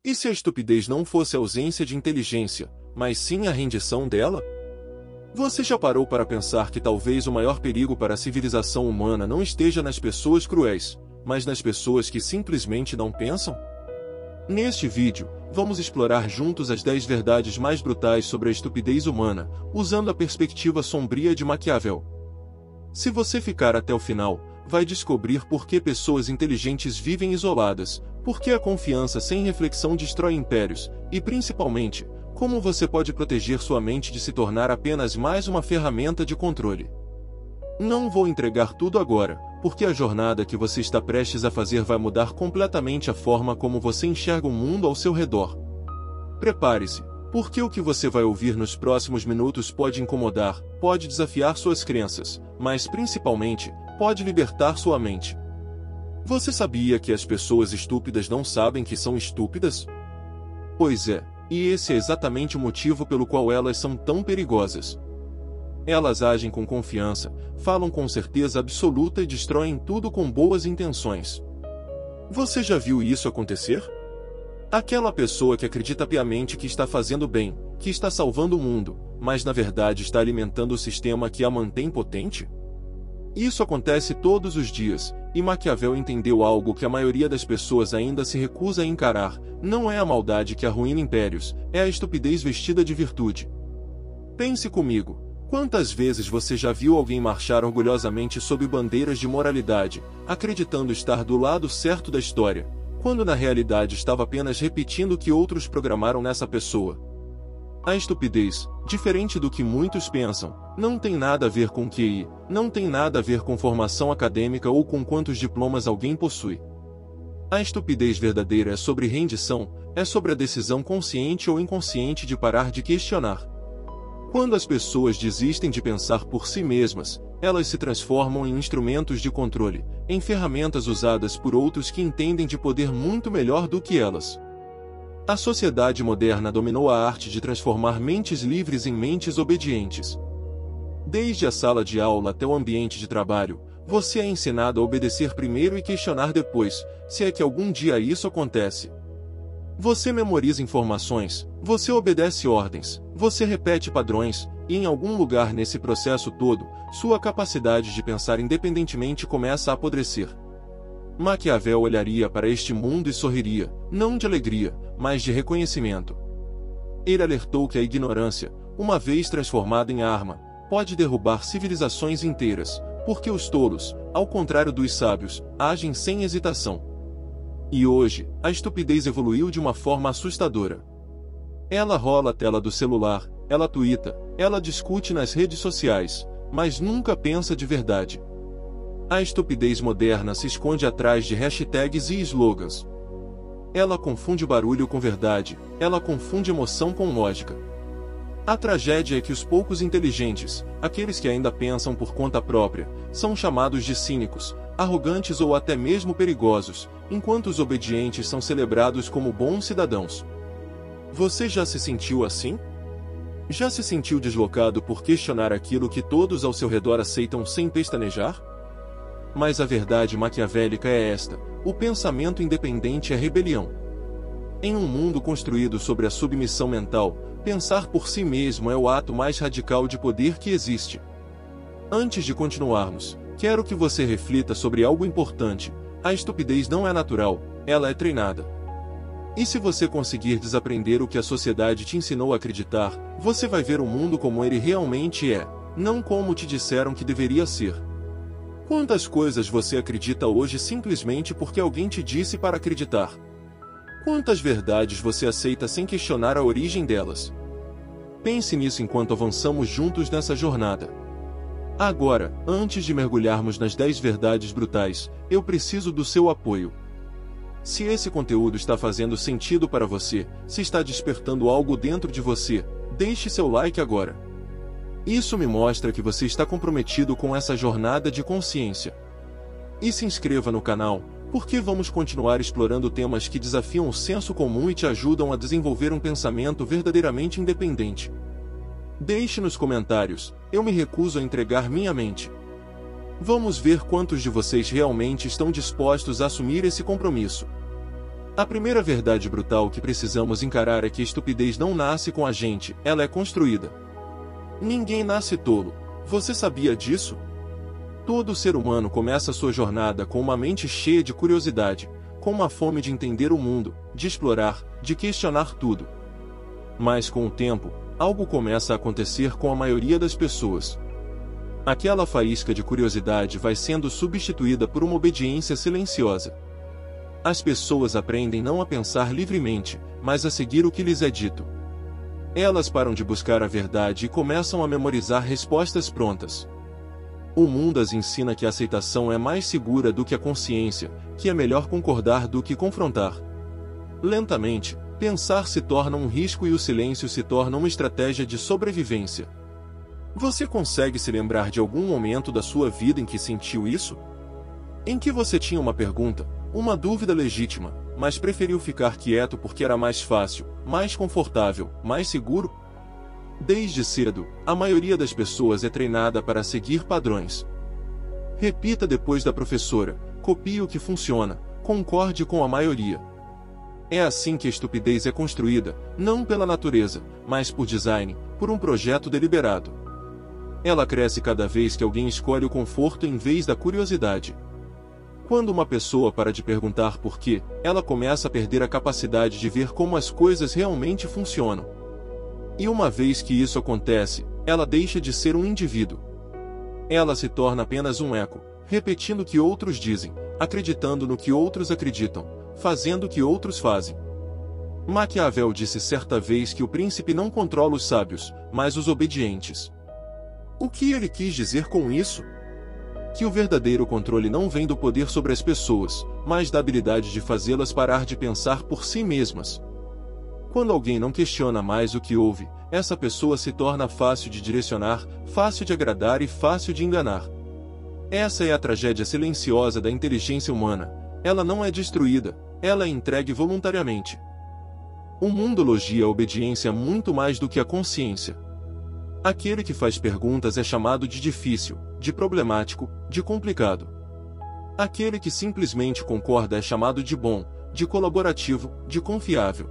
E se a estupidez não fosse a ausência de inteligência, mas sim a rendição dela? Você já parou para pensar que talvez o maior perigo para a civilização humana não esteja nas pessoas cruéis, mas nas pessoas que simplesmente não pensam? Neste vídeo, vamos explorar juntos as 10 verdades mais brutais sobre a estupidez humana, usando a perspectiva sombria de Maquiavel. Se você ficar até o final, vai descobrir por que pessoas inteligentes vivem isoladas, por que a confiança sem reflexão destrói impérios, e principalmente, como você pode proteger sua mente de se tornar apenas mais uma ferramenta de controle. Não vou entregar tudo agora, porque a jornada que você está prestes a fazer vai mudar completamente a forma como você enxerga o mundo ao seu redor. Prepare-se, porque o que você vai ouvir nos próximos minutos pode incomodar, pode desafiar suas crenças, mas principalmente, pode libertar sua mente. Você sabia que as pessoas estúpidas não sabem que são estúpidas? Pois é, e esse é exatamente o motivo pelo qual elas são tão perigosas. Elas agem com confiança, falam com certeza absoluta e destroem tudo com boas intenções. Você já viu isso acontecer? Aquela pessoa que acredita piamente que está fazendo bem, que está salvando o mundo, mas na verdade está alimentando o sistema que a mantém potente? Isso acontece todos os dias, e Maquiavel entendeu algo que a maioria das pessoas ainda se recusa a encarar: não é a maldade que arruína impérios, é a estupidez vestida de virtude. Pense comigo, quantas vezes você já viu alguém marchar orgulhosamente sob bandeiras de moralidade, acreditando estar do lado certo da história, quando na realidade estava apenas repetindo o que outros programaram nessa pessoa? A estupidez, diferente do que muitos pensam, não tem nada a ver com QI, não tem nada a ver com formação acadêmica ou com quantos diplomas alguém possui. A estupidez verdadeira é sobre rendição, é sobre a decisão consciente ou inconsciente de parar de questionar. Quando as pessoas desistem de pensar por si mesmas, elas se transformam em instrumentos de controle, em ferramentas usadas por outros que entendem de poder muito melhor do que elas. A sociedade moderna dominou a arte de transformar mentes livres em mentes obedientes. Desde a sala de aula até o ambiente de trabalho, você é ensinado a obedecer primeiro e questionar depois, se é que algum dia isso acontece. Você memoriza informações, você obedece ordens, você repete padrões, e em algum lugar nesse processo todo, sua capacidade de pensar independentemente começa a apodrecer. Maquiavel olharia para este mundo e sorriria, não de alegria, mas de reconhecimento. Ele alertou que a ignorância, uma vez transformada em arma, pode derrubar civilizações inteiras, porque os tolos, ao contrário dos sábios, agem sem hesitação. E hoje, a estupidez evoluiu de uma forma assustadora. Ela rola a tela do celular, ela tuita, ela discute nas redes sociais, mas nunca pensa de verdade. A estupidez moderna se esconde atrás de hashtags e slogans. Ela confunde barulho com verdade, ela confunde emoção com lógica. A tragédia é que os poucos inteligentes, aqueles que ainda pensam por conta própria, são chamados de cínicos, arrogantes ou até mesmo perigosos, enquanto os obedientes são celebrados como bons cidadãos. Você já se sentiu assim? Já se sentiu deslocado por questionar aquilo que todos ao seu redor aceitam sem pestanejar? Mas a verdade maquiavélica é esta: o pensamento independente é rebelião. Em um mundo construído sobre a submissão mental, pensar por si mesmo é o ato mais radical de poder que existe. Antes de continuarmos, quero que você reflita sobre algo importante: a estupidez não é natural, ela é treinada. E se você conseguir desaprender o que a sociedade te ensinou a acreditar, você vai ver o mundo como ele realmente é, não como te disseram que deveria ser. Quantas coisas você acredita hoje simplesmente porque alguém te disse para acreditar? Quantas verdades você aceita sem questionar a origem delas? Pense nisso enquanto avançamos juntos nessa jornada. Agora, antes de mergulharmos nas 10 verdades brutais, eu preciso do seu apoio. Se esse conteúdo está fazendo sentido para você, se está despertando algo dentro de você, deixe seu like agora. Isso me mostra que você está comprometido com essa jornada de consciência. E se inscreva no canal, porque vamos continuar explorando temas que desafiam o senso comum e te ajudam a desenvolver um pensamento verdadeiramente independente. Deixe nos comentários: eu me recuso a entregar minha mente. Vamos ver quantos de vocês realmente estão dispostos a assumir esse compromisso. A primeira verdade brutal que precisamos encarar é que a estupidez não nasce com a gente, ela é construída. Ninguém nasce tolo. Você sabia disso? Todo ser humano começa sua jornada com uma mente cheia de curiosidade, com uma fome de entender o mundo, de explorar, de questionar tudo. Mas com o tempo, algo começa a acontecer com a maioria das pessoas. Aquela faísca de curiosidade vai sendo substituída por uma obediência silenciosa. As pessoas aprendem não a pensar livremente, mas a seguir o que lhes é dito. Elas param de buscar a verdade e começam a memorizar respostas prontas. O mundo as ensina que a aceitação é mais segura do que a consciência, que é melhor concordar do que confrontar. Lentamente, pensar se torna um risco e o silêncio se torna uma estratégia de sobrevivência. Você consegue se lembrar de algum momento da sua vida em que sentiu isso? Em que você tinha uma pergunta, uma dúvida legítima, mas preferiu ficar quieto porque era mais fácil, mais confortável, mais seguro? Desde cedo, a maioria das pessoas é treinada para seguir padrões. Repita depois da professora, copie o que funciona, concorde com a maioria. É assim que a estupidez é construída, não pela natureza, mas por design, por um projeto deliberado. Ela cresce cada vez que alguém escolhe o conforto em vez da curiosidade. Quando uma pessoa para de perguntar por quê, ela começa a perder a capacidade de ver como as coisas realmente funcionam. E uma vez que isso acontece, ela deixa de ser um indivíduo. Ela se torna apenas um eco, repetindo o que outros dizem, acreditando no que outros acreditam, fazendo o que outros fazem. Maquiavel disse certa vez que o príncipe não controla os sábios, mas os obedientes. O que ele quis dizer com isso? Que o verdadeiro controle não vem do poder sobre as pessoas, mas da habilidade de fazê-las parar de pensar por si mesmas. Quando alguém não questiona mais o que ouve, essa pessoa se torna fácil de direcionar, fácil de agradar e fácil de enganar. Essa é a tragédia silenciosa da inteligência humana. Ela não é destruída, ela é entregue voluntariamente. O mundo elogia a obediência muito mais do que a consciência. Aquele que faz perguntas é chamado de difícil, de problemático, de complicado. Aquele que simplesmente concorda é chamado de bom, de colaborativo, de confiável.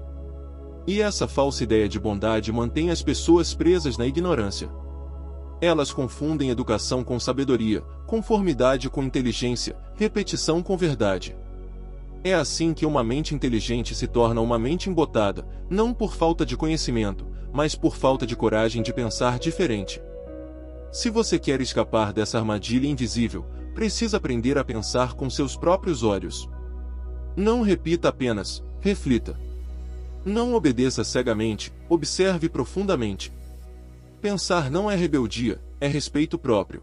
E essa falsa ideia de bondade mantém as pessoas presas na ignorância. Elas confundem educação com sabedoria, conformidade com inteligência, repetição com verdade. É assim que uma mente inteligente se torna uma mente embotada, não por falta de conhecimento, mas por falta de coragem de pensar diferente. Se você quer escapar dessa armadilha invisível, precisa aprender a pensar com seus próprios olhos. Não repita apenas, reflita. Não obedeça cegamente, observe profundamente. Pensar não é rebeldia, é respeito próprio.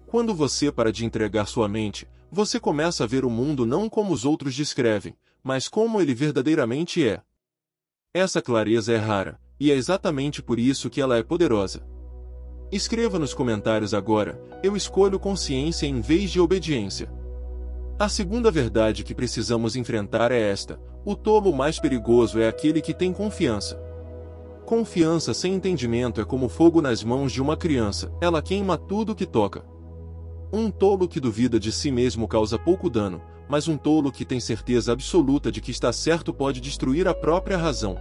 Quando você para de entregar sua mente, você começa a ver o mundo não como os outros descrevem, mas como ele verdadeiramente é. Essa clareza é rara, e é exatamente por isso que ela é poderosa. Escreva nos comentários agora, eu escolho consciência em vez de obediência. A segunda verdade que precisamos enfrentar é esta: o tolo mais perigoso é aquele que tem confiança. Confiança sem entendimento é como fogo nas mãos de uma criança, ela queima tudo que toca. Um tolo que duvida de si mesmo causa pouco dano, mas um tolo que tem certeza absoluta de que está certo pode destruir a própria razão.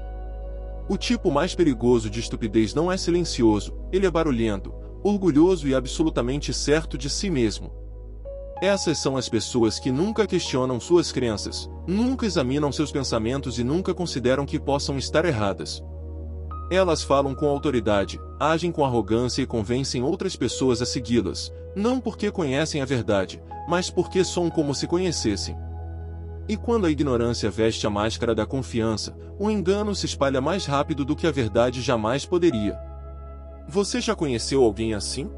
O tipo mais perigoso de estupidez não é silencioso, ele é barulhento, orgulhoso e absolutamente certo de si mesmo. Essas são as pessoas que nunca questionam suas crenças, nunca examinam seus pensamentos e nunca consideram que possam estar erradas. Elas falam com autoridade, agem com arrogância e convencem outras pessoas a segui-las, não porque conhecem a verdade, mas porque são como se conhecessem. E quando a ignorância veste a máscara da confiança, o engano se espalha mais rápido do que a verdade jamais poderia. Você já conheceu alguém assim?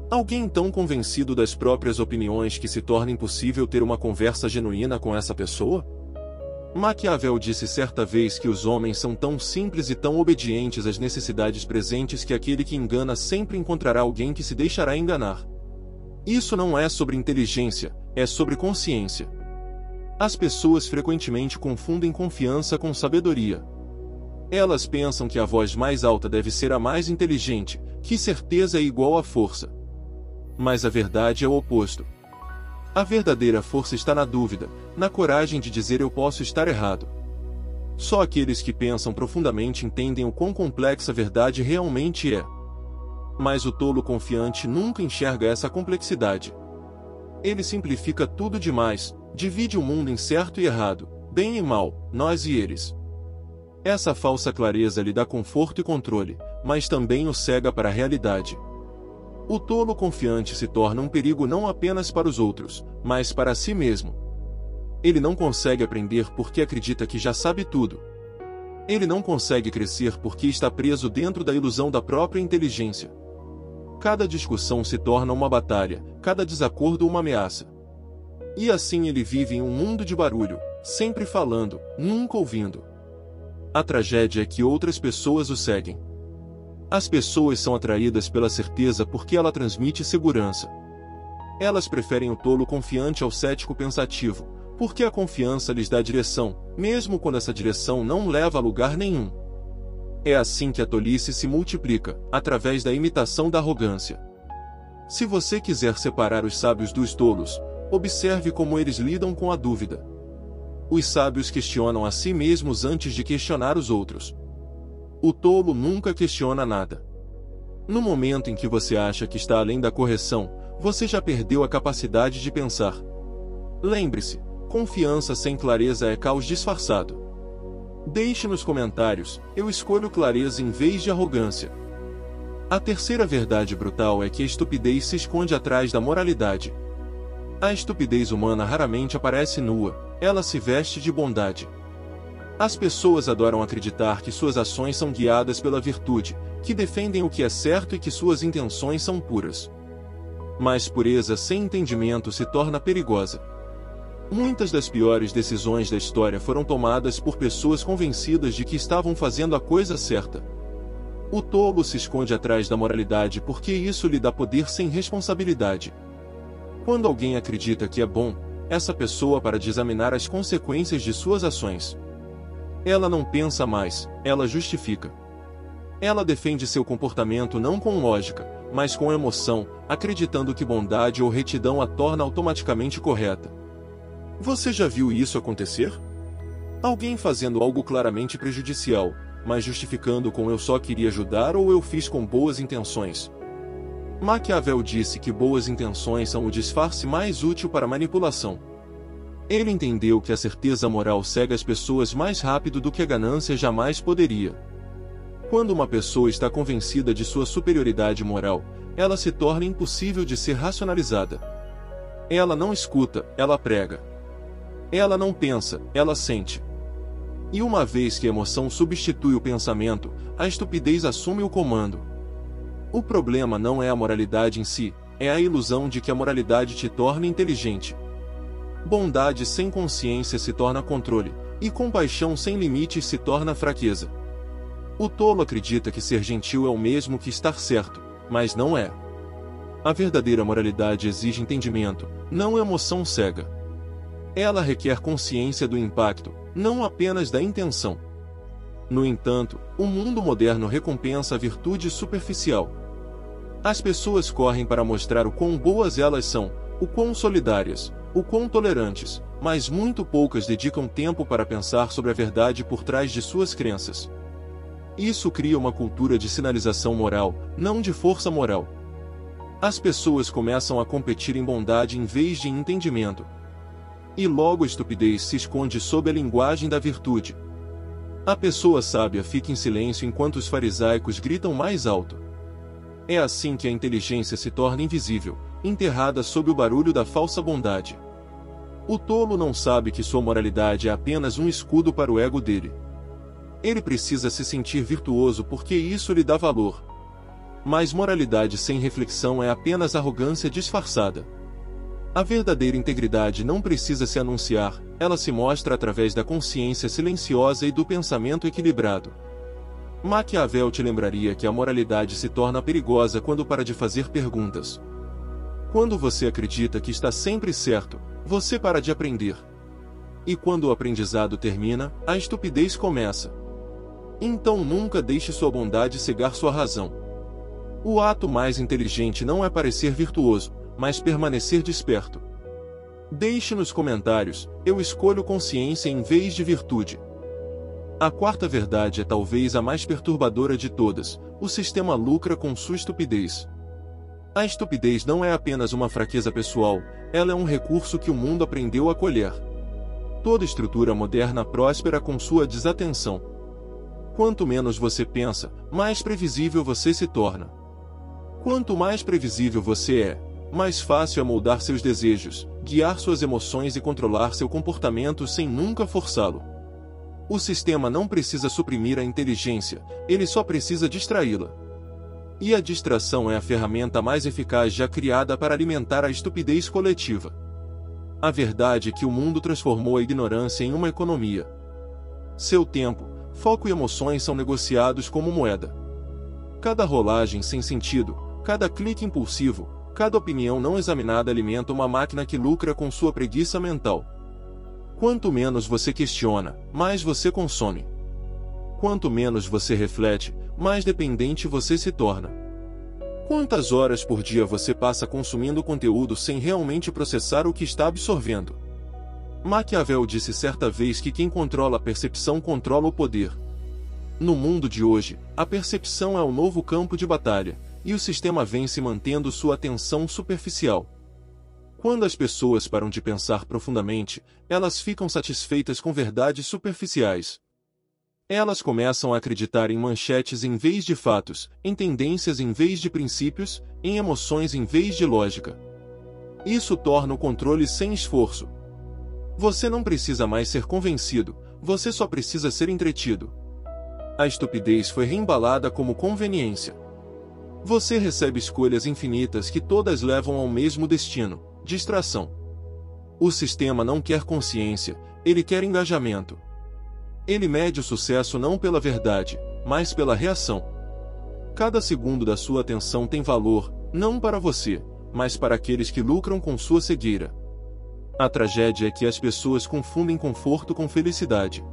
Alguém tão convencido das próprias opiniões que se torna impossível ter uma conversa genuína com essa pessoa? Maquiavel disse certa vez que os homens são tão simples e tão obedientes às necessidades presentes que aquele que engana sempre encontrará alguém que se deixará enganar. Isso não é sobre inteligência, é sobre consciência. As pessoas frequentemente confundem confiança com sabedoria. Elas pensam que a voz mais alta deve ser a mais inteligente, que certeza é igual a força. Mas a verdade é o oposto. A verdadeira força está na dúvida, na coragem de dizer eu posso estar errado. Só aqueles que pensam profundamente entendem o quão complexa a verdade realmente é. Mas o tolo confiante nunca enxerga essa complexidade. Ele simplifica tudo demais, divide o mundo em certo e errado, bem e mal, nós e eles. Essa falsa clareza lhe dá conforto e controle, mas também o cega para a realidade. O tolo confiante se torna um perigo não apenas para os outros, mas para si mesmo. Ele não consegue aprender porque acredita que já sabe tudo. Ele não consegue crescer porque está preso dentro da ilusão da própria inteligência. Cada discussão se torna uma batalha, cada desacordo uma ameaça. E assim ele vive em um mundo de barulho, sempre falando, nunca ouvindo. A tragédia é que outras pessoas o seguem. As pessoas são atraídas pela certeza porque ela transmite segurança. Elas preferem o tolo confiante ao cético pensativo, porque a confiança lhes dá direção, mesmo quando essa direção não leva a lugar nenhum. É assim que a tolice se multiplica, através da imitação da arrogância. Se você quiser separar os sábios dos tolos, observe como eles lidam com a dúvida. Os sábios questionam a si mesmos antes de questionar os outros. O tolo nunca questiona nada. No momento em que você acha que está além da correção, você já perdeu a capacidade de pensar. Lembre-se, confiança sem clareza é caos disfarçado. Deixe nos comentários, eu escolho clareza em vez de arrogância. A terceira verdade brutal é que a estupidez se esconde atrás da moralidade. A estupidez humana raramente aparece nua, ela se veste de bondade. As pessoas adoram acreditar que suas ações são guiadas pela virtude, que defendem o que é certo e que suas intenções são puras. Mas pureza sem entendimento se torna perigosa. Muitas das piores decisões da história foram tomadas por pessoas convencidas de que estavam fazendo a coisa certa. O tolo se esconde atrás da moralidade porque isso lhe dá poder sem responsabilidade. Quando alguém acredita que é bom, essa pessoa para de examinar as consequências de suas ações. Ela não pensa mais, ela justifica. Ela defende seu comportamento não com lógica, mas com emoção, acreditando que bondade ou retidão a torna automaticamente correta. Você já viu isso acontecer? Alguém fazendo algo claramente prejudicial, mas justificando com eu só queria ajudar ou eu fiz com boas intenções. Maquiavel disse que boas intenções são o disfarce mais útil para manipulação. Ele entendeu que a certeza moral cega as pessoas mais rápido do que a ganância jamais poderia. Quando uma pessoa está convencida de sua superioridade moral, ela se torna impossível de ser racionalizada. Ela não escuta, ela prega. Ela não pensa, ela sente. E uma vez que a emoção substitui o pensamento, a estupidez assume o comando. O problema não é a moralidade em si, é a ilusão de que a moralidade te torna inteligente. Bondade sem consciência se torna controle, e compaixão sem limites se torna fraqueza. O tolo acredita que ser gentil é o mesmo que estar certo, mas não é. A verdadeira moralidade exige entendimento, não emoção cega. Ela requer consciência do impacto, não apenas da intenção. No entanto, o mundo moderno recompensa a virtude superficial. As pessoas correm para mostrar o quão boas elas são, o quão solidárias, o quão tolerantes, mas muito poucas dedicam tempo para pensar sobre a verdade por trás de suas crenças. Isso cria uma cultura de sinalização moral, não de força moral. As pessoas começam a competir em bondade em vez de em entendimento. E logo a estupidez se esconde sob a linguagem da virtude. A pessoa sábia fica em silêncio enquanto os farisaicos gritam mais alto. É assim que a inteligência se torna invisível, enterrada sob o barulho da falsa bondade. O tolo não sabe que sua moralidade é apenas um escudo para o ego dele. Ele precisa se sentir virtuoso porque isso lhe dá valor. Mas moralidade sem reflexão é apenas arrogância disfarçada. A verdadeira integridade não precisa se anunciar, ela se mostra através da consciência silenciosa e do pensamento equilibrado. Maquiavel te lembraria que a moralidade se torna perigosa quando para de fazer perguntas. Quando você acredita que está sempre certo, você para de aprender. E quando o aprendizado termina, a estupidez começa. Então nunca deixe sua bondade cegar sua razão. O ato mais inteligente não é parecer virtuoso, mas permanecer desperto. Deixe nos comentários, eu escolho consciência em vez de virtude. A quarta verdade é talvez a mais perturbadora de todas: o sistema lucra com sua estupidez. A estupidez não é apenas uma fraqueza pessoal, ela é um recurso que o mundo aprendeu a colher. Toda estrutura moderna próspera com sua desatenção. Quanto menos você pensa, mais previsível você se torna. Quanto mais previsível você é, mais fácil é moldar seus desejos, guiar suas emoções e controlar seu comportamento sem nunca forçá-lo. O sistema não precisa suprimir a inteligência, ele só precisa distraí-la. E a distração é a ferramenta mais eficaz já criada para alimentar a estupidez coletiva. A verdade é que o mundo transformou a ignorância em uma economia. Seu tempo, foco e emoções são negociados como moeda. Cada rolagem sem sentido, cada clique impulsivo, cada opinião não examinada alimenta uma máquina que lucra com sua preguiça mental. Quanto menos você questiona, mais você consome. Quanto menos você reflete, mais dependente você se torna. Quantas horas por dia você passa consumindo conteúdo sem realmente processar o que está absorvendo? Maquiavel disse certa vez que quem controla a percepção controla o poder. No mundo de hoje, a percepção é o novo campo de batalha, e o sistema vem se mantendo sua atenção superficial. Quando as pessoas param de pensar profundamente, elas ficam satisfeitas com verdades superficiais. Elas começam a acreditar em manchetes em vez de fatos, em tendências em vez de princípios, em emoções em vez de lógica. Isso torna o controle sem esforço. Você não precisa mais ser convencido, você só precisa ser entretido. A estupidez foi reembalada como conveniência. Você recebe escolhas infinitas que todas levam ao mesmo destino: distração. O sistema não quer consciência, ele quer engajamento. Ele mede o sucesso não pela verdade, mas pela reação. Cada segundo da sua atenção tem valor, não para você, mas para aqueles que lucram com sua cegueira. A tragédia é que as pessoas confundem conforto com felicidade.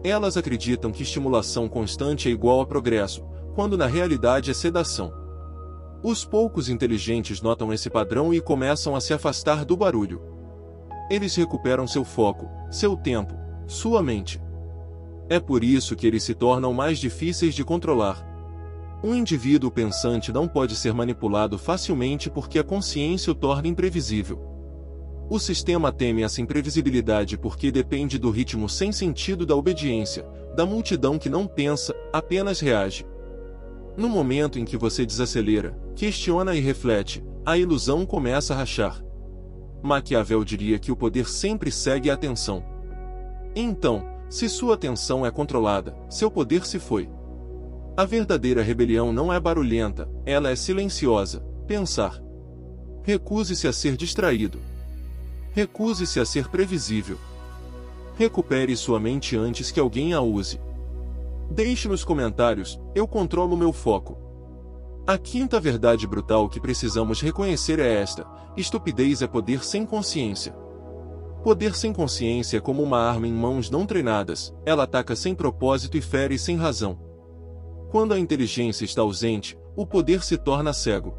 Elas acreditam que estimulação constante é igual a progresso, quando na realidade é sedação. Os poucos inteligentes notam esse padrão e começam a se afastar do barulho. Eles recuperam seu foco, seu tempo, sua mente. É por isso que eles se tornam mais difíceis de controlar. Um indivíduo pensante não pode ser manipulado facilmente porque a consciência o torna imprevisível. O sistema teme essa imprevisibilidade porque depende do ritmo sem sentido da obediência, da multidão que não pensa, apenas reage. No momento em que você desacelera, questiona e reflete, a ilusão começa a rachar. Maquiavel diria que o poder sempre segue a atenção. Então, se sua atenção é controlada, seu poder se foi. A verdadeira rebelião não é barulhenta, ela é silenciosa: pensar. Recuse-se a ser distraído. Recuse-se a ser previsível. Recupere sua mente antes que alguém a use. Deixe nos comentários: eu controlo meu foco. A quinta verdade brutal que precisamos reconhecer é esta: estupidez é poder sem consciência. Poder sem consciência é como uma arma em mãos não treinadas, ela ataca sem propósito e fere sem razão. Quando a inteligência está ausente, o poder se torna cego.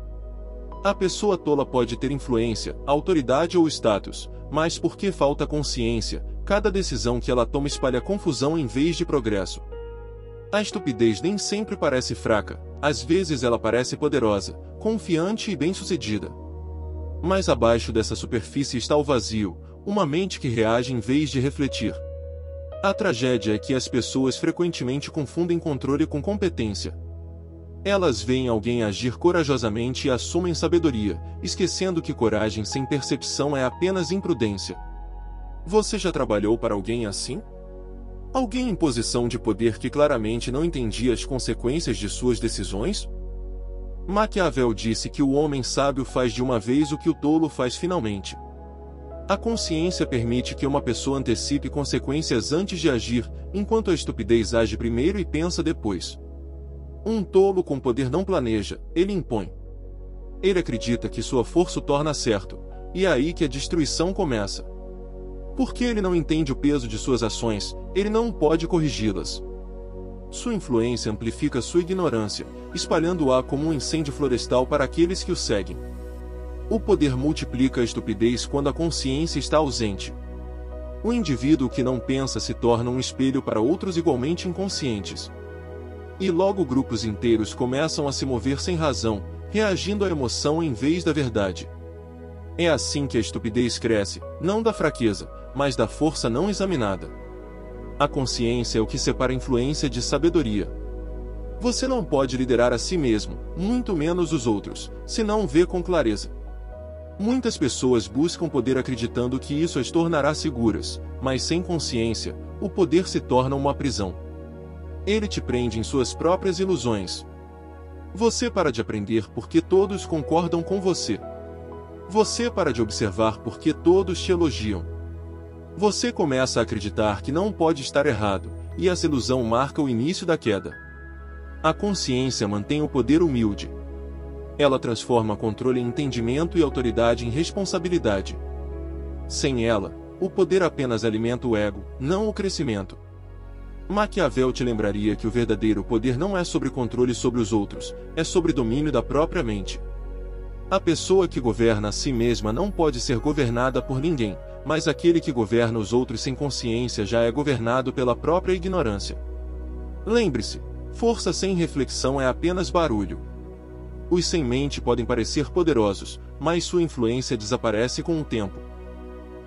A pessoa tola pode ter influência, autoridade ou status, mas porque falta consciência, cada decisão que ela toma espalha confusão em vez de progresso. A estupidez nem sempre parece fraca, às vezes ela parece poderosa, confiante e bem-sucedida. Mas abaixo dessa superfície está o vazio, uma mente que reage em vez de refletir. A tragédia é que as pessoas frequentemente confundem controle com competência. Elas veem alguém agir corajosamente e assumem sabedoria, esquecendo que coragem sem percepção é apenas imprudência. Você já trabalhou para alguém assim? Alguém em posição de poder que claramente não entendia as consequências de suas decisões? Maquiavel disse que o homem sábio faz de uma vez o que o tolo faz finalmente. A consciência permite que uma pessoa antecipe consequências antes de agir, enquanto a estupidez age primeiro e pensa depois. Um tolo com poder não planeja, ele impõe. Ele acredita que sua força o torna certo, e é aí que a destruição começa. Porque ele não entende o peso de suas ações, ele não pode corrigi-las. Sua influência amplifica sua ignorância, espalhando-a como um incêndio florestal para aqueles que o seguem. O poder multiplica a estupidez quando a consciência está ausente. O indivíduo que não pensa se torna um espelho para outros igualmente inconscientes. E logo grupos inteiros começam a se mover sem razão, reagindo à emoção em vez da verdade. É assim que a estupidez cresce, não da fraqueza, mas da força não examinada. A consciência é o que separa a influência de sabedoria. Você não pode liderar a si mesmo, muito menos os outros, se não vê com clareza. Muitas pessoas buscam poder acreditando que isso as tornará seguras, mas sem consciência, o poder se torna uma prisão. Ele te prende em suas próprias ilusões. Você para de aprender porque todos concordam com você. Você para de observar porque todos te elogiam. Você começa a acreditar que não pode estar errado, e essa ilusão marca o início da queda. A consciência mantém o poder humilde. Ela transforma controle em entendimento e autoridade em responsabilidade. Sem ela, o poder apenas alimenta o ego, não o crescimento. Maquiavel te lembraria que o verdadeiro poder não é sobre controle sobre os outros, é sobre domínio da própria mente. A pessoa que governa a si mesma não pode ser governada por ninguém, mas aquele que governa os outros sem consciência já é governado pela própria ignorância. Lembre-se, força sem reflexão é apenas barulho. Os sem mente podem parecer poderosos, mas sua influência desaparece com o tempo.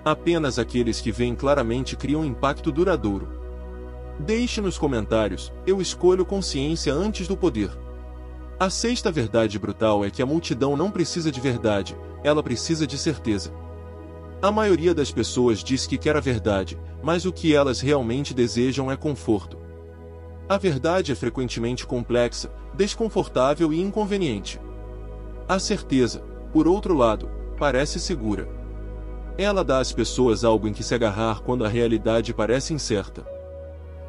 Apenas aqueles que veem claramente criam impacto duradouro. Deixe nos comentários, eu escolho consciência antes do poder. A sexta verdade brutal é que a multidão não precisa de verdade, ela precisa de certeza. A maioria das pessoas diz que quer a verdade, mas o que elas realmente desejam é conforto. A verdade é frequentemente complexa, desconfortável e inconveniente. A certeza, por outro lado, parece segura. Ela dá às pessoas algo em que se agarrar quando a realidade parece incerta.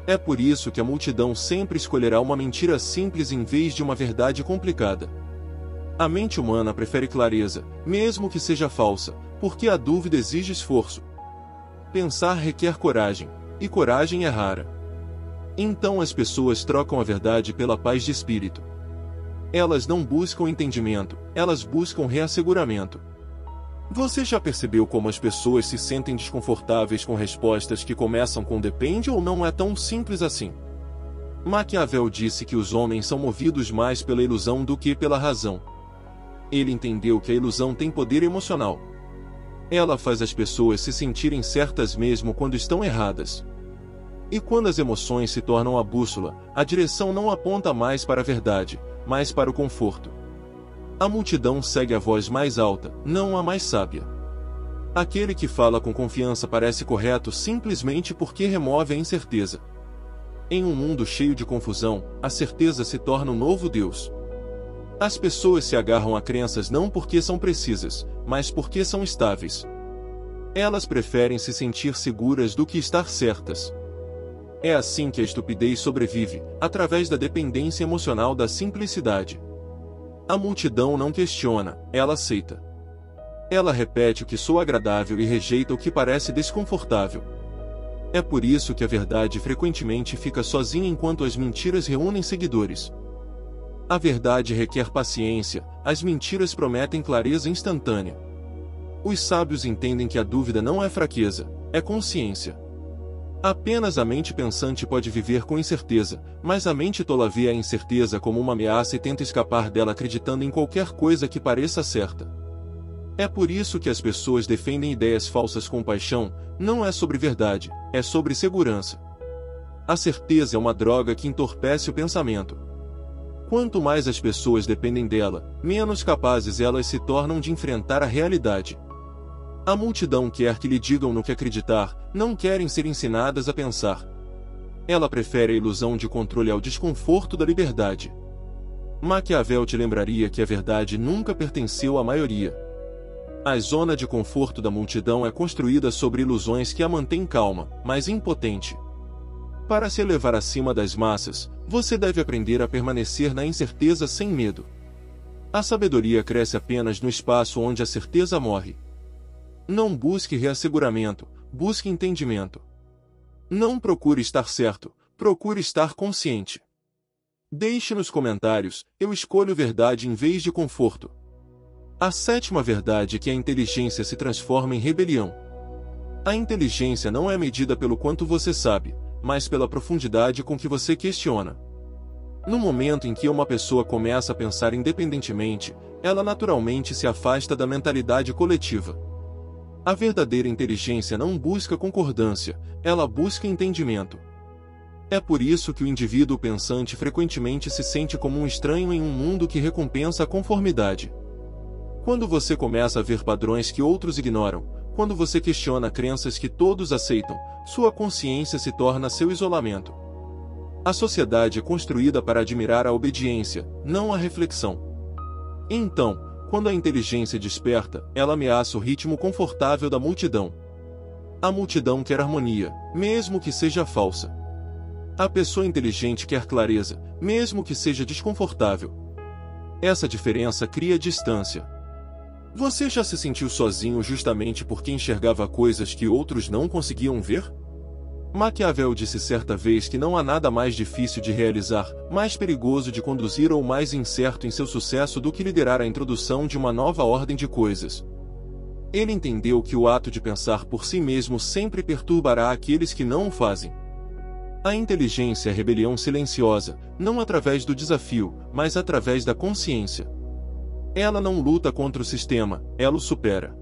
É por isso que a multidão sempre escolherá uma mentira simples em vez de uma verdade complicada. A mente humana prefere clareza, mesmo que seja falsa, porque a dúvida exige esforço. Pensar requer coragem, e coragem é rara. Então as pessoas trocam a verdade pela paz de espírito. Elas não buscam entendimento, elas buscam reasseguramento. Você já percebeu como as pessoas se sentem desconfortáveis com respostas que começam com depende ou não é tão simples assim? Maquiavel disse que os homens são movidos mais pela ilusão do que pela razão. Ele entendeu que a ilusão tem poder emocional. Ela faz as pessoas se sentirem certas mesmo quando estão erradas. E quando as emoções se tornam a bússola, a direção não aponta mais para a verdade, mas para o conforto. A multidão segue a voz mais alta, não a mais sábia. Aquele que fala com confiança parece correto simplesmente porque remove a incerteza. Em um mundo cheio de confusão, a certeza se torna o novo Deus. As pessoas se agarram a crenças não porque são precisas, mas porque são estáveis. Elas preferem se sentir seguras do que estar certas. É assim que a estupidez sobrevive, através da dependência emocional da simplicidade. A multidão não questiona, ela aceita. Ela repete o que soa agradável e rejeita o que parece desconfortável. É por isso que a verdade frequentemente fica sozinha enquanto as mentiras reúnem seguidores. A verdade requer paciência, as mentiras prometem clareza instantânea. Os sábios entendem que a dúvida não é fraqueza, é consciência. Apenas a mente pensante pode viver com incerteza, mas a mente tola vê a incerteza como uma ameaça e tenta escapar dela acreditando em qualquer coisa que pareça certa. É por isso que as pessoas defendem ideias falsas com paixão, não é sobre verdade, é sobre segurança. A certeza é uma droga que entorpece o pensamento. Quanto mais as pessoas dependem dela, menos capazes elas se tornam de enfrentar a realidade. A multidão quer que lhe digam no que acreditar, não querem ser ensinadas a pensar. Ela prefere a ilusão de controle ao desconforto da liberdade. Maquiavel te lembraria que a verdade nunca pertenceu à maioria. A zona de conforto da multidão é construída sobre ilusões que a mantêm calma, mas impotente. Para se elevar acima das massas, você deve aprender a permanecer na incerteza sem medo. A sabedoria cresce apenas no espaço onde a certeza morre. Não busque reasseguramento, busque entendimento. Não procure estar certo, procure estar consciente. Deixe nos comentários, eu escolho verdade em vez de conforto. A sétima verdade é que a inteligência se transforma em rebelião. A inteligência não é medida pelo quanto você sabe, mas pela profundidade com que você questiona. No momento em que uma pessoa começa a pensar independentemente, ela naturalmente se afasta da mentalidade coletiva. A verdadeira inteligência não busca concordância, ela busca entendimento. É por isso que o indivíduo pensante frequentemente se sente como um estranho em um mundo que recompensa a conformidade. Quando você começa a ver padrões que outros ignoram, quando você questiona crenças que todos aceitam, sua consciência se torna seu isolamento. A sociedade é construída para admirar a obediência, não a reflexão. Então, quando a inteligência desperta, ela ameaça o ritmo confortável da multidão. A multidão quer harmonia, mesmo que seja falsa. A pessoa inteligente quer clareza, mesmo que seja desconfortável. Essa diferença cria distância. Você já se sentiu sozinho justamente porque enxergava coisas que outros não conseguiam ver? Maquiavel disse certa vez que não há nada mais difícil de realizar, mais perigoso de conduzir ou mais incerto em seu sucesso do que liderar a introdução de uma nova ordem de coisas. Ele entendeu que o ato de pensar por si mesmo sempre perturbará aqueles que não o fazem. A inteligência é a rebelião silenciosa, não através do desafio, mas através da consciência. Ela não luta contra o sistema, ela o supera.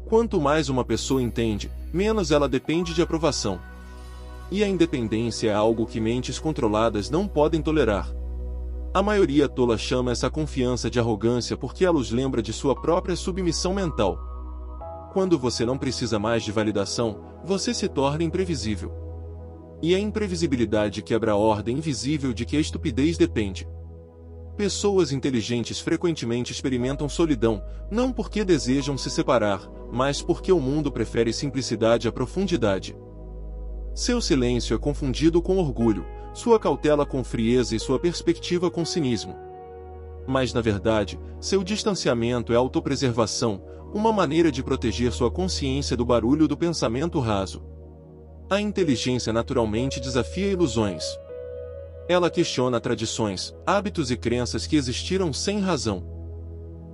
Quanto mais uma pessoa entende, menos ela depende de aprovação. E a independência é algo que mentes controladas não podem tolerar. A maioria tola chama essa confiança de arrogância porque ela os lembra de sua própria submissão mental. Quando você não precisa mais de validação, você se torna imprevisível. E a imprevisibilidade quebra a ordem invisível de que a estupidez depende. Pessoas inteligentes frequentemente experimentam solidão, não porque desejam se separar, mas porque o mundo prefere simplicidade à profundidade. Seu silêncio é confundido com orgulho, sua cautela com frieza e sua perspectiva com cinismo. Mas na verdade, seu distanciamento é autopreservação, uma maneira de proteger sua consciência do barulho do pensamento raso. A inteligência naturalmente desafia ilusões. Ela questiona tradições, hábitos e crenças que existiram sem razão.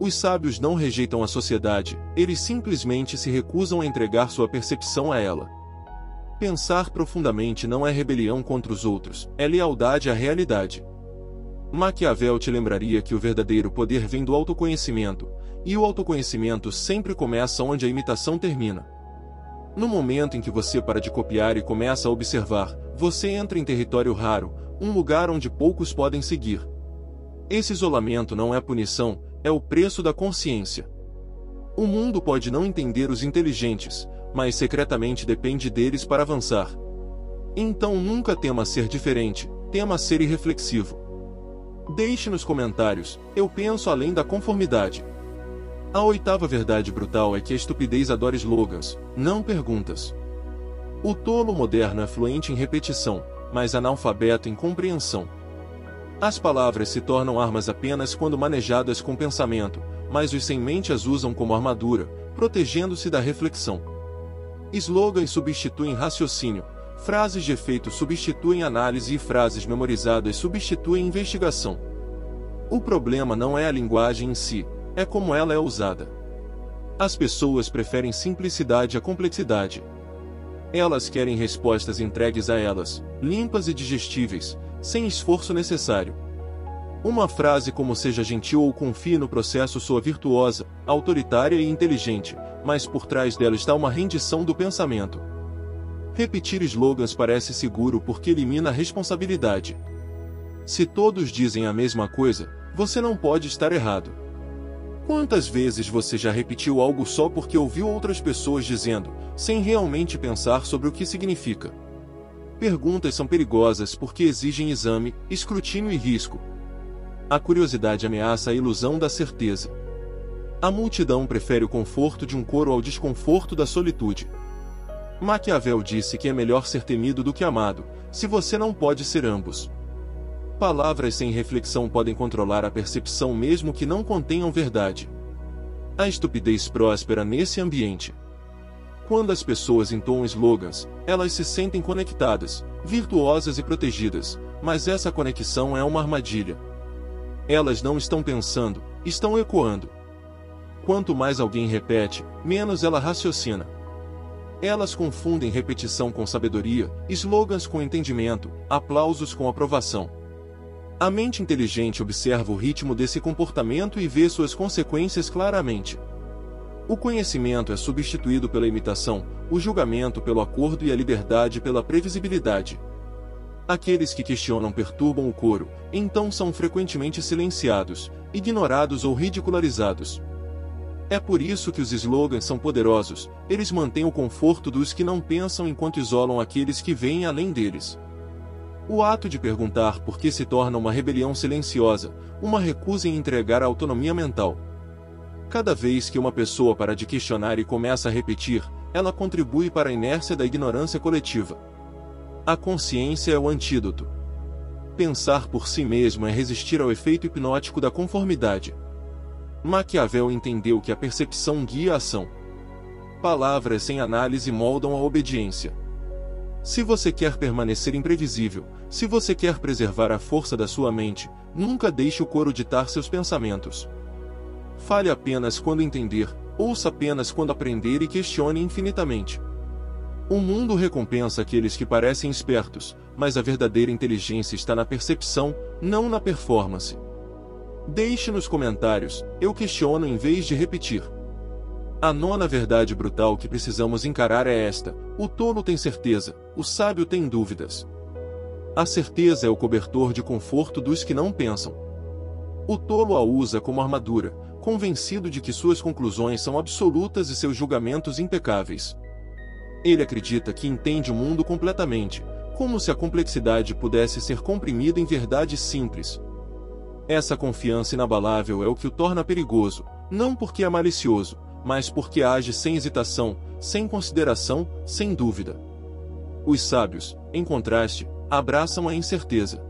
Os sábios não rejeitam a sociedade, eles simplesmente se recusam a entregar sua percepção a ela. Pensar profundamente não é rebelião contra os outros, é lealdade à realidade. Maquiavel te lembraria que o verdadeiro poder vem do autoconhecimento, e o autoconhecimento sempre começa onde a imitação termina. No momento em que você para de copiar e começa a observar, você entra em território raro, um lugar onde poucos podem seguir. Esse isolamento não é punição, é o preço da consciência. O mundo pode não entender os inteligentes, mas secretamente depende deles para avançar. Então nunca tema ser diferente, tema ser irreflexivo. Deixe nos comentários, eu penso além da conformidade. A oitava verdade brutal é que a estupidez adora slogans, não perguntas. O tolo moderno é fluente em repetição, mas analfabeto em compreensão. As palavras se tornam armas apenas quando manejadas com pensamento, mas os sem mente as usam como armadura, protegendo-se da reflexão. Slogans substituem raciocínio, frases de efeito substituem análise e frases memorizadas substituem investigação. O problema não é a linguagem em si, é como ela é usada. As pessoas preferem simplicidade à complexidade. Elas querem respostas entregues a elas, limpas e digestíveis, sem esforço necessário. Uma frase como seja gentil ou confie no processo soa virtuosa, autoritária e inteligente, mas por trás dela está uma rendição do pensamento. Repetir slogans parece seguro porque elimina a responsabilidade. Se todos dizem a mesma coisa, você não pode estar errado. Quantas vezes você já repetiu algo só porque ouviu outras pessoas dizendo, sem realmente pensar sobre o que significa? Perguntas são perigosas porque exigem exame, escrutínio e risco. A curiosidade ameaça a ilusão da certeza. A multidão prefere o conforto de um coro ao desconforto da solitude. Maquiavel disse que é melhor ser temido do que amado, se você não pode ser ambos. Palavras sem reflexão podem controlar a percepção mesmo que não contenham verdade. A estupidez próspera nesse ambiente. Quando as pessoas entoam slogans, elas se sentem conectadas, virtuosas e protegidas, mas essa conexão é uma armadilha. Elas não estão pensando, estão ecoando. Quanto mais alguém repete, menos ela raciocina. Elas confundem repetição com sabedoria, slogans com entendimento, aplausos com aprovação. A mente inteligente observa o ritmo desse comportamento e vê suas consequências claramente. O conhecimento é substituído pela imitação, o julgamento pelo acordo e a liberdade pela previsibilidade. Aqueles que questionam perturbam o coro, então são frequentemente silenciados, ignorados ou ridicularizados. É por isso que os slogans são poderosos, eles mantêm o conforto dos que não pensam enquanto isolam aqueles que veem além deles. O ato de perguntar por que se torna uma rebelião silenciosa, uma recusa em entregar a autonomia mental. Cada vez que uma pessoa para de questionar e começa a repetir, ela contribui para a inércia da ignorância coletiva. A consciência é o antídoto. Pensar por si mesmo é resistir ao efeito hipnótico da conformidade. Maquiavel entendeu que a percepção guia a ação. Palavras sem análise moldam a obediência. Se você quer permanecer imprevisível, se você quer preservar a força da sua mente, nunca deixe o coro ditar seus pensamentos. Fale apenas quando entender, ouça apenas quando aprender e questione infinitamente. O mundo recompensa aqueles que parecem espertos, mas a verdadeira inteligência está na percepção, não na performance. Deixe nos comentários, eu questiono em vez de repetir. A nona verdade brutal que precisamos encarar é esta: o tolo tem certeza, o sábio tem dúvidas. A certeza é o cobertor de conforto dos que não pensam. O tolo a usa como armadura, convencido de que suas conclusões são absolutas e seus julgamentos impecáveis. Ele acredita que entende o mundo completamente, como se a complexidade pudesse ser comprimida em verdades simples. Essa confiança inabalável é o que o torna perigoso, não porque é malicioso, mas porque age sem hesitação, sem consideração, sem dúvida. Os sábios, em contraste, abraçam a incerteza.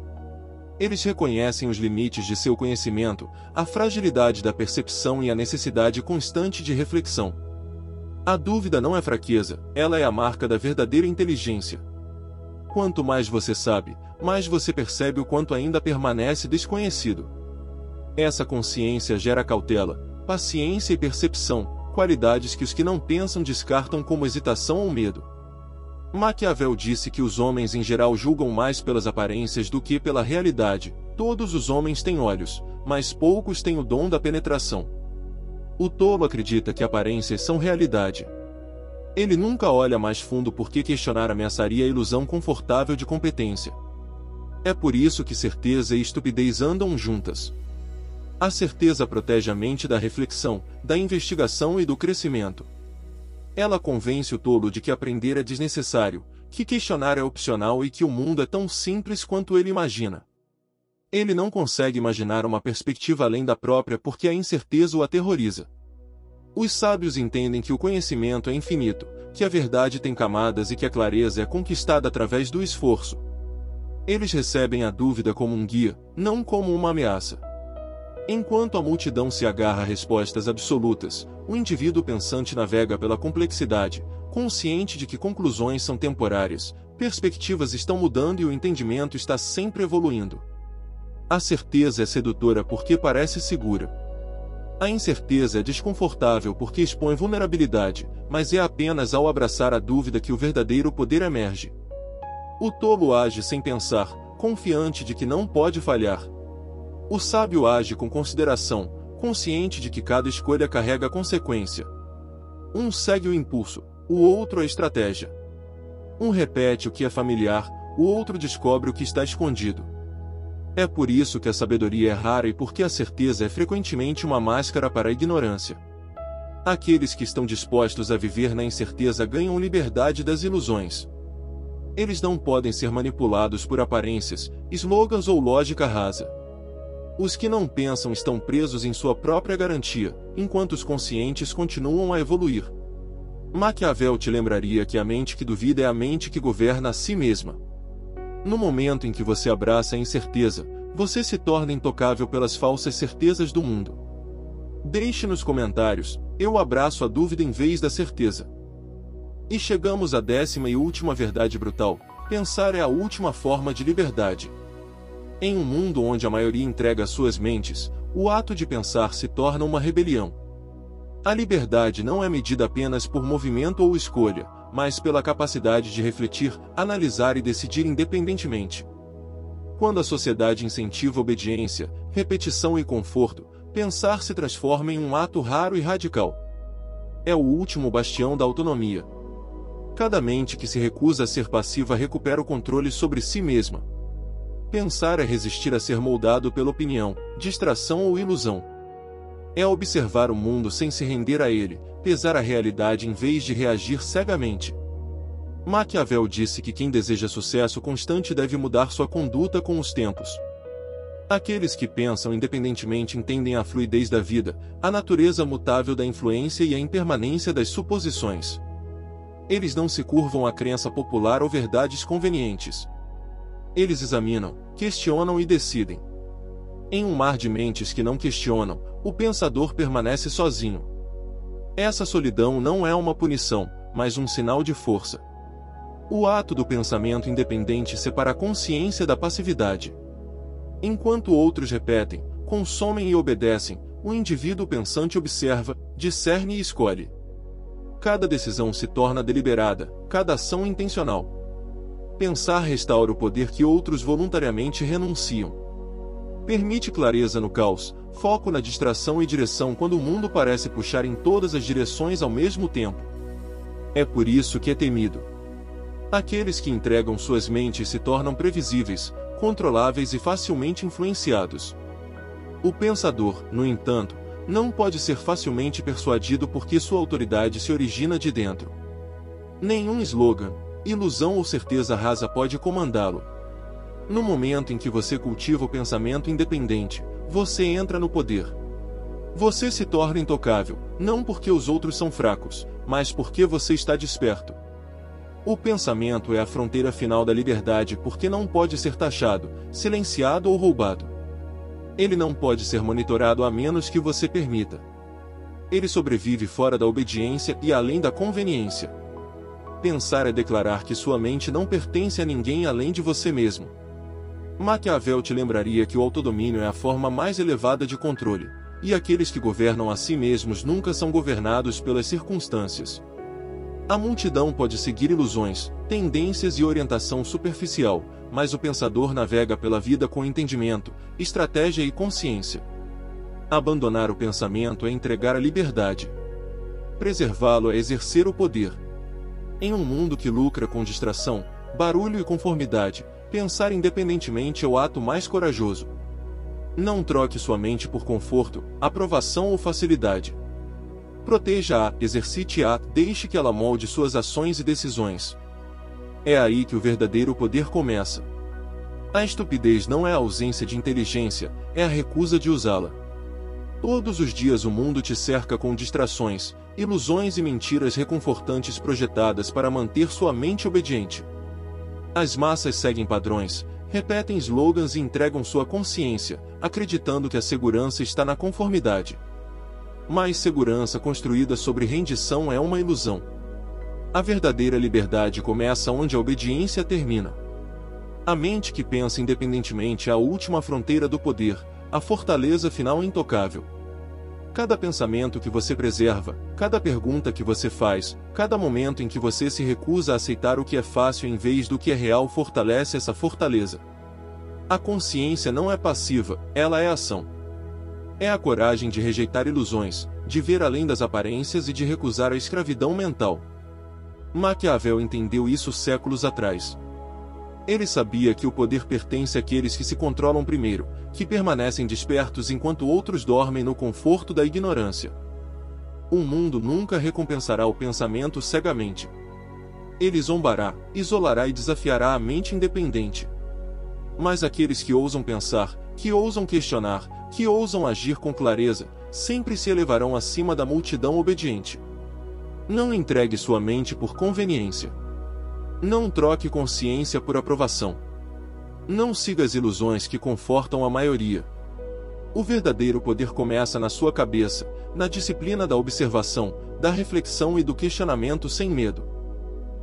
Eles reconhecem os limites de seu conhecimento, a fragilidade da percepção e a necessidade constante de reflexão. A dúvida não é fraqueza, ela é a marca da verdadeira inteligência. Quanto mais você sabe, mais você percebe o quanto ainda permanece desconhecido. Essa consciência gera cautela, paciência e percepção, qualidades que os que não pensam descartam como hesitação ou medo. Maquiavel disse que os homens em geral julgam mais pelas aparências do que pela realidade. Todos os homens têm olhos, mas poucos têm o dom da penetração. O tolo acredita que aparências são realidade. Ele nunca olha mais fundo porque questionar ameaçaria a ilusão confortável de competência. É por isso que certeza e estupidez andam juntas. A certeza protege a mente da reflexão, da investigação e do crescimento. Ela convence o tolo de que aprender é desnecessário, que questionar é opcional e que o mundo é tão simples quanto ele imagina. Ele não consegue imaginar uma perspectiva além da própria porque a incerteza o aterroriza. Os sábios entendem que o conhecimento é infinito, que a verdade tem camadas e que a clareza é conquistada através do esforço. Eles recebem a dúvida como um guia, não como uma ameaça. Enquanto a multidão se agarra a respostas absolutas, o indivíduo pensante navega pela complexidade, consciente de que conclusões são temporárias, perspectivas estão mudando e o entendimento está sempre evoluindo. A certeza é sedutora porque parece segura. A incerteza é desconfortável porque expõe vulnerabilidade, mas é apenas ao abraçar a dúvida que o verdadeiro poder emerge. O tolo age sem pensar, confiante de que não pode falhar. O sábio age com consideração, consciente de que cada escolha carrega consequência. Um segue o impulso, o outro a estratégia. Um repete o que é familiar, o outro descobre o que está escondido. É por isso que a sabedoria é rara e porque a certeza é frequentemente uma máscara para a ignorância. Aqueles que estão dispostos a viver na incerteza ganham liberdade das ilusões. Eles não podem ser manipulados por aparências, slogans ou lógica rasa. Os que não pensam estão presos em sua própria garantia, enquanto os conscientes continuam a evoluir. Maquiavel te lembraria que a mente que duvida é a mente que governa a si mesma. No momento em que você abraça a incerteza, você se torna intocável pelas falsas certezas do mundo. Deixe nos comentários, eu abraço a dúvida em vez da certeza. E chegamos à 10ª e última verdade brutal: pensar é a última forma de liberdade. Em um mundo onde a maioria entrega suas mentes, o ato de pensar se torna uma rebelião. A liberdade não é medida apenas por movimento ou escolha, mas pela capacidade de refletir, analisar e decidir independentemente. Quando a sociedade incentiva obediência, repetição e conforto, pensar se transforma em um ato raro e radical. É o último bastião da autonomia. Cada mente que se recusa a ser passiva recupera o controle sobre si mesma. Pensar é resistir a ser moldado pela opinião, distração ou ilusão. É observar o mundo sem se render a ele, pesar a realidade em vez de reagir cegamente. Maquiavel disse que quem deseja sucesso constante deve mudar sua conduta com os tempos. Aqueles que pensam independentemente entendem a fluidez da vida, a natureza mutável da influência e a impermanência das suposições. Eles não se curvam à crença popular ou verdades convenientes. Eles examinam, questionam e decidem. Em um mar de mentes que não questionam, o pensador permanece sozinho. Essa solidão não é uma punição, mas um sinal de força. O ato do pensamento independente separa a consciência da passividade. Enquanto outros repetem, consomem e obedecem, o indivíduo pensante observa, discerne e escolhe. Cada decisão se torna deliberada, cada ação intencional. Pensar restaura o poder que outros voluntariamente renunciam. Permite clareza no caos, foco na distração e direção quando o mundo parece puxar em todas as direções ao mesmo tempo. É por isso que é temido. Aqueles que entregam suas mentes se tornam previsíveis, controláveis e facilmente influenciados. O pensador, no entanto, não pode ser facilmente persuadido porque sua autoridade se origina de dentro. Nenhum slogan, ilusão ou certeza rasa pode comandá-lo. No momento em que você cultiva o pensamento independente, você entra no poder. Você se torna intocável, não porque os outros são fracos, mas porque você está desperto. O pensamento é a fronteira final da liberdade porque não pode ser taxado, silenciado ou roubado. Ele não pode ser monitorado a menos que você permita. Ele sobrevive fora da obediência e além da conveniência. Pensar é declarar que sua mente não pertence a ninguém além de você mesmo. Maquiavel te lembraria que o autodomínio é a forma mais elevada de controle, e aqueles que governam a si mesmos nunca são governados pelas circunstâncias. A multidão pode seguir ilusões, tendências e orientação superficial, mas o pensador navega pela vida com entendimento, estratégia e consciência. Abandonar o pensamento é entregar a liberdade. Preservá-lo é exercer o poder. Em um mundo que lucra com distração, barulho e conformidade, pensar independentemente é o ato mais corajoso. Não troque sua mente por conforto, aprovação ou facilidade. Proteja-a, exercite-a, deixe que ela molde suas ações e decisões. É aí que o verdadeiro poder começa. A estupidez não é a ausência de inteligência, é a recusa de usá-la. Todos os dias o mundo te cerca com distrações, ilusões e mentiras reconfortantes projetadas para manter sua mente obediente. As massas seguem padrões, repetem slogans e entregam sua consciência, acreditando que a segurança está na conformidade. Mas segurança construída sobre rendição é uma ilusão. A verdadeira liberdade começa onde a obediência termina. A mente que pensa independentemente é a última fronteira do poder, a fortaleza final intocável. Cada pensamento que você preserva, cada pergunta que você faz, cada momento em que você se recusa a aceitar o que é fácil em vez do que é real fortalece essa fortaleza. A consciência não é passiva, ela é ação. É a coragem de rejeitar ilusões, de ver além das aparências e de recusar a escravidão mental. Maquiavel entendeu isso séculos atrás. Ele sabia que o poder pertence àqueles que se controlam primeiro, que permanecem despertos enquanto outros dormem no conforto da ignorância. O mundo nunca recompensará o pensamento cegamente. Ele zombará, isolará e desafiará a mente independente. Mas aqueles que ousam pensar, que ousam questionar, que ousam agir com clareza, sempre se elevarão acima da multidão obediente. Não entregue sua mente por conveniência. Não troque consciência por aprovação. Não siga as ilusões que confortam a maioria. O verdadeiro poder começa na sua cabeça, na disciplina da observação, da reflexão e do questionamento sem medo.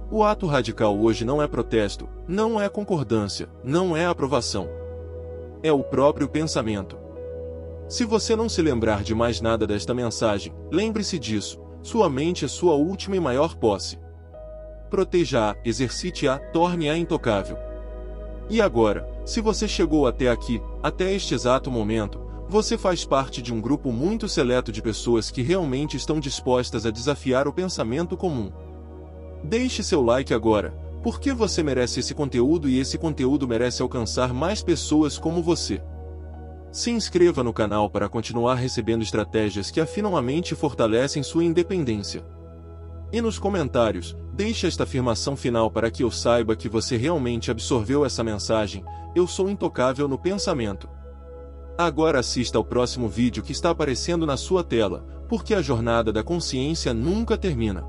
O ato radical hoje não é protesto, não é concordância, não é aprovação. É o próprio pensamento. Se você não se lembrar de mais nada desta mensagem, lembre-se disso: sua mente é sua última e maior posse. Proteja-a, exercite-a, torne-a intocável. E agora, se você chegou até aqui, até este exato momento, você faz parte de um grupo muito seleto de pessoas que realmente estão dispostas a desafiar o pensamento comum. Deixe seu like agora, porque você merece esse conteúdo e esse conteúdo merece alcançar mais pessoas como você. Se inscreva no canal para continuar recebendo estratégias que afinam a mente e fortalecem sua independência. E nos comentários, deixe esta afirmação final para que eu saiba que você realmente absorveu essa mensagem: eu sou intocável no pensamento. Agora assista ao próximo vídeo que está aparecendo na sua tela, porque a jornada da consciência nunca termina.